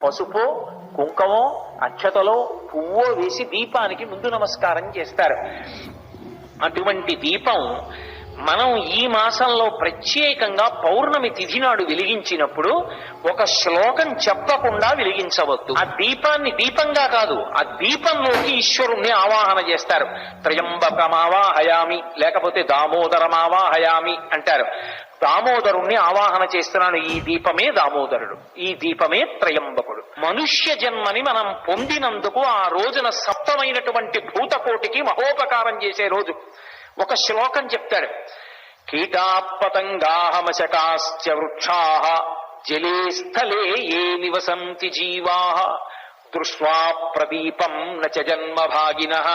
పసుపు, కుంకుమో, అక్షతలో, పువ్వో వేసి దీపానికి ముందు నమస్కారం చేస్తారు. అటువంటి దీపం మనం ఈ మాసంలో ప్రత్యేకంగా పౌర్ణమి తిథి నాడు వెలిగించినప్పుడు ఒక శ్లోకం చెప్పకుండా వెలిగించవద్దు. ఆ దీపాన్ని దీపంగా కాదు, ఆ దీపంలోకి ఈశ్వరుణ్ణి ఆవాహన చేస్తారు. త్రయంబకమావాహయామి, లేకపోతే దామోదరమావాహయామి అంటారు. దామోదరుణ్ణి ఆవాహన చేస్తున్నాను, ఈ దీపమే దామోదరుడు, ఈ దీపమే త్రయంబకుడు. మనుష్య జన్మని మనం పొందినందుకు ఆ రోజున సప్తమైనటువంటి భూతకోటికి మహోపకారం చేసే రోజు. ఒక శ్లోకం చెప్తాడు. కీటాపతంగాహమశకాశ్చ వృక్షాః జలే స్థలే ఏ నివసంతి జీవాః దృష్ట్వా ప్రదీపం నచ జన్మభాగినః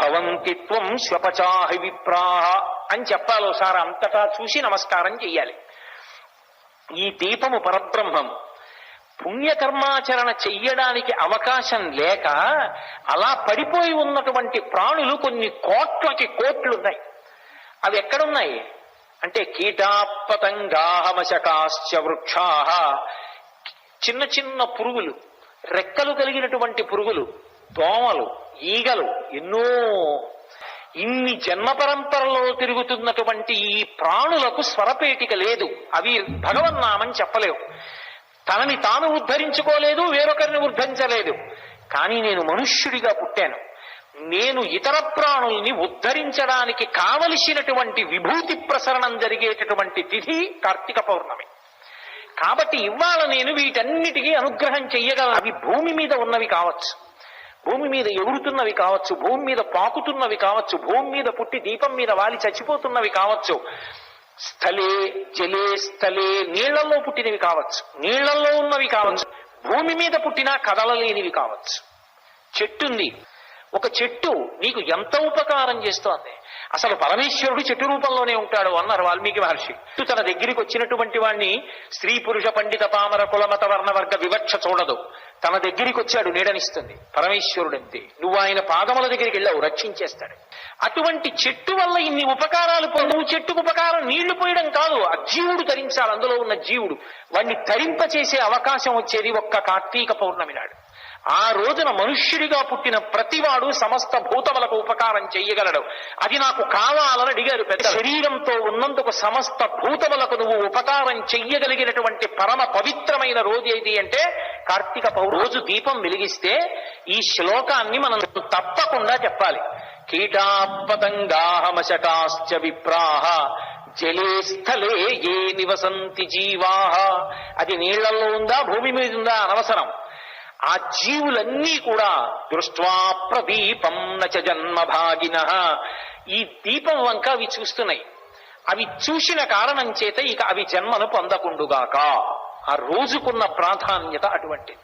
భవంతి త్వం శ్వపచాహి విప్రాః అని చెప్పాలోసారి అంతటా చూసి నమస్కారం చెయ్యాలి. ఈ దీపము పరబ్రహ్మము. పుణ్యకర్మాచరణ చెయ్యడానికి అవకాశం లేక అలా పడిపోయి ఉన్నటువంటి ప్రాణులు కొన్ని కోట్లకి కోట్లున్నాయి. అవి ఎక్కడున్నాయి అంటే కీటాపతంగాహమశకాశ్చ వృక్షాః, చిన్న చిన్న పురుగులు, రెక్కలు కలిగినటువంటి పురుగులు, దోమలు, ఈగలు, ఎన్నో. ఇన్ని జన్మ పరంపరలో తిరుగుతున్నటువంటి ఈ ప్రాణులకు స్వరపేటిక లేదు. అవి భగవన్నామం చెప్పలేవు. తనని తాను ఉద్ధరించుకోలేదు, వేరొకరిని ఉద్ధరించలేదు. కానీ నేను మనుష్యుడిగా పుట్టాను. నేను ఇతర ప్రాణుల్ని ఉద్ధరించడానికి కావలసినటువంటి విభూతి ప్రసరణం జరిగేటటువంటి తిథి కార్తీక పౌర్ణమి. కాబట్టి ఇవాళ నేను వీటన్నిటికీ అనుగ్రహం చెయ్యగలను. అవి భూమి మీద ఉన్నవి కావచ్చు, భూమి మీద ఎగురుతున్నవి కావచ్చు, భూమి మీద పాకుతున్నవి కావచ్చు, భూమి మీద పుట్టి దీపం మీద వాలి చచ్చిపోతున్నవి కావచ్చు, స్థలే జలే స్థలే నీళ్లలో పుట్టినవి కావచ్చు, నీళ్లలో ఉన్నవి కావచ్చు, భూమి మీద పుట్టినా కదలలేనివి కావచ్చు. చెట్టుంది, ఒక చెట్టు నీకు ఎంత ఉపకారం చేస్తోంది. అసలు పరమేశ్వరుడు చెట్టు రూపంలోనే ఉంటాడు అన్నారు వాల్మీకి మహర్షి. తన దగ్గరికి వచ్చినటువంటి వాణ్ణి స్త్రీ పురుష పండిత పామర కులమత వర్ణవర్గ వివక్ష చూడదు. తన దగ్గరికి వచ్చాడు, నీడనిస్తుంది. పరమేశ్వరుడంతే. నువ్వు ఆయన పాదముల దగ్గరికి వెళ్ళావు, రక్షించేస్తాడు. అటువంటి చెట్టు వల్ల ఇన్ని ఉపకారాలు నువ్వు చెట్టుకు ఉపకారం నీళ్లు పోయడం కాదు, ఆ జీవుడు తరించాలి. అందులో ఉన్న జీవుడు వాణ్ణి తరింపచేసే అవకాశం వచ్చేది ఒక్క కార్తీక పౌర్ణమి నాడు. ఆ రోజున మనుష్యుడిగా పుట్టిన ప్రతివాడు సమస్త భూతములకు ఉపకారం చెయ్యగలడు. అది నాకు కావాలని అడిగారు పెద్ద. శరీరంతో ఉన్నందుకు సమస్త భూతములకు నువ్వు ఉపకారం చెయ్యగలిగినటువంటి పరమ పవిత్రమైన రోజు ఏది అంటే కార్తీక పౌర్ణమి రోజు. దీపం వెలిగిస్తే ఈ శ్లోకాన్ని మనం తప్పకుండా చెప్పాలి. కీటాపతంగాహమశకాశ్చ విప్రాః జలే స్థలే ఏ నివసంతి జీవాః. అది నీళ్లలో ఉందా భూమి మీద ఉందా అనవసరం. ఆ జీవులన్నీ కూడా దృష్ట్వా ప్రదీపం నచ జన్మభాగినః, ఈ దీపం వంక అవి చూస్తున్నాయి. అవి చూసిన కారణం చేత ఇక అవి జన్మను పొందకుండుగాక. ఆ రోజుకున్న ప్రాధాన్యత అటువంటిది.